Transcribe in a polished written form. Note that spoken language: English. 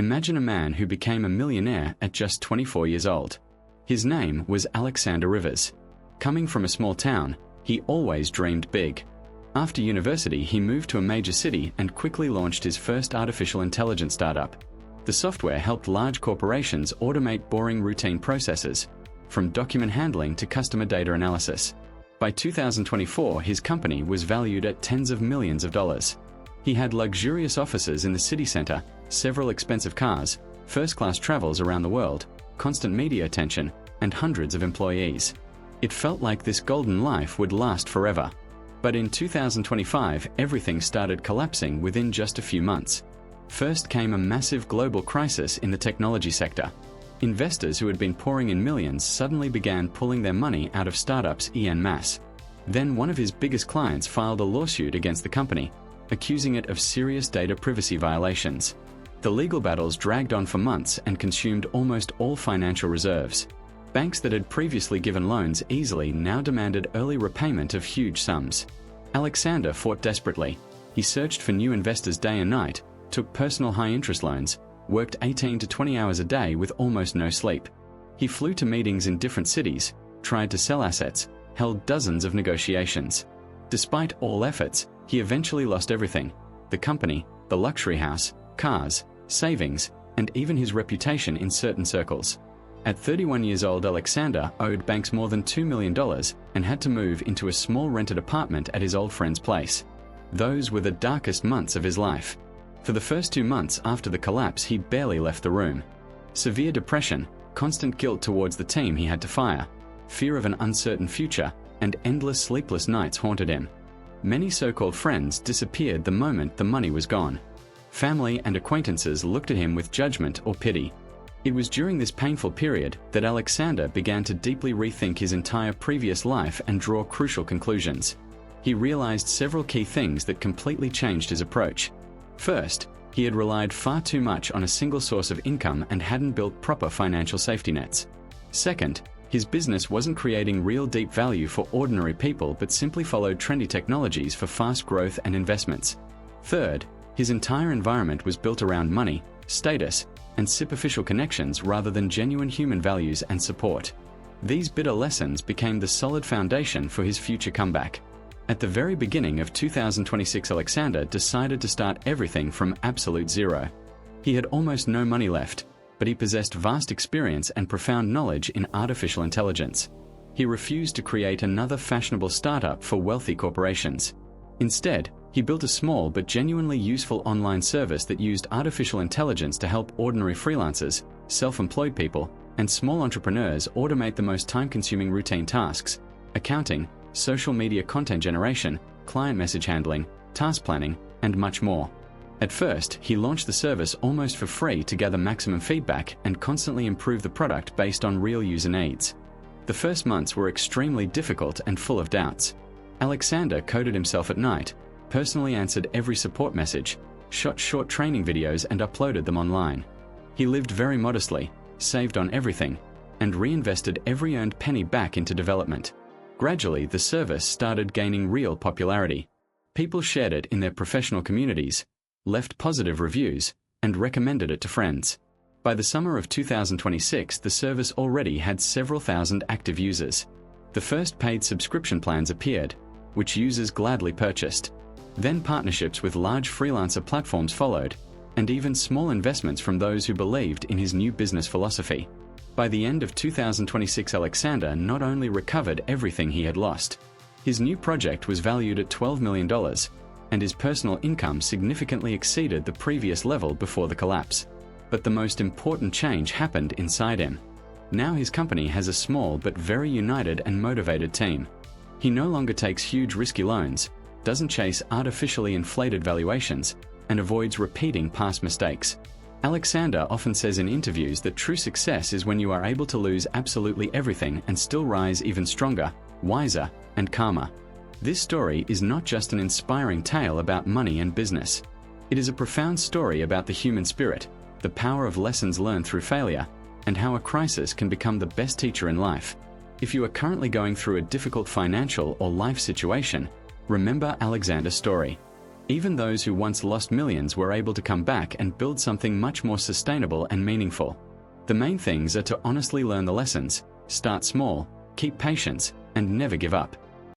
Imagine a man who became a millionaire at just 24 years old. His name was Alexander Rivers. Coming from a small town, he always dreamed big. After university, he moved to a major city and quickly launched his first artificial intelligence startup. The software helped large corporations automate boring routine processes, from document handling to customer data analysis. By 2024, his company was valued at tens of millions of dollars. He had luxurious offices in the city center, several expensive cars, first-class travels around the world, constant media attention, and hundreds of employees. It felt like this golden life would last forever. But in 2025, everything started collapsing within just a few months. First came a massive global crisis in the technology sector. Investors who had been pouring in millions suddenly began pulling their money out of startups en masse. Then one of his biggest clients filed a lawsuit against the company, accusing it of serious data privacy violations. The legal battles dragged on for months and consumed almost all financial reserves. Banks that had previously given loans easily now demanded early repayment of huge sums. Alexander fought desperately. He searched for new investors day and night, took personal high-interest loans, worked 18 to 20 hours a day with almost no sleep. He flew to meetings in different cities, tried to sell assets, held dozens of negotiations. Despite all efforts, he eventually lost everything: the company, the luxury house, cars, savings, and even his reputation in certain circles. At 31 years old, Alexander owed banks more than $2 million and had to move into a small rented apartment at his old friend's place. Those were the darkest months of his life. For the first 2 months after the collapse, he barely left the room. Severe depression, constant guilt towards the team he had to fire, fear of an uncertain future, and endless sleepless nights haunted him. Many so-called friends disappeared the moment the money was gone. Family and acquaintances looked at him with judgment or pity. It was during this painful period that Alexander began to deeply rethink his entire previous life and draw crucial conclusions. He realized several key things that completely changed his approach. First, he had relied far too much on a single source of income and hadn't built proper financial safety nets. Second, his business wasn't creating real deep value for ordinary people but simply followed trendy technologies for fast growth and investments. Third, his entire environment was built around money, status, and superficial connections rather than genuine human values and support. These bitter lessons became the solid foundation for his future comeback. At the very beginning of 2026, Alexander decided to start everything from absolute zero. He had almost no money left, but he possessed vast experience and profound knowledge in artificial intelligence. He refused to create another fashionable startup for wealthy corporations. Instead, he built a small but genuinely useful online service that used artificial intelligence to help ordinary freelancers, self-employed people, and small entrepreneurs automate the most time-consuming routine tasks: accounting, social media content generation, client message handling, task planning, and much more. At first, he launched the service almost for free to gather maximum feedback and constantly improve the product based on real user needs. The first months were extremely difficult and full of doubts. Alexander coded himself at night, personally answered every support message, shot short training videos and uploaded them online. He lived very modestly, saved on everything, and reinvested every earned penny back into development. Gradually, the service started gaining real popularity. People shared it in their professional communities, left positive reviews, and recommended it to friends. By the summer of 2026, the service already had several thousand active users. The first paid subscription plans appeared, which users gladly purchased. Then partnerships with large freelancer platforms followed, and even small investments from those who believed in his new business philosophy. By the end of 2026, Alexander not only recovered everything he had lost. His new project was valued at $12 million, and his personal income significantly exceeded the previous level before the collapse. But the most important change happened inside him. Now his company has a small but very united and motivated team. He no longer takes huge risky loans, doesn't chase artificially inflated valuations, and avoids repeating past mistakes. Alexander often says in interviews that true success is when you are able to lose absolutely everything and still rise even stronger, wiser, and calmer. This story is not just an inspiring tale about money and business. It is a profound story about the human spirit, the power of lessons learned through failure, and how a crisis can become the best teacher in life. If you are currently going through a difficult financial or life situation, remember Alexander's story. Even those who once lost millions were able to come back and build something much more sustainable and meaningful. The main things are to honestly learn the lessons, start small, keep patience, and never give up.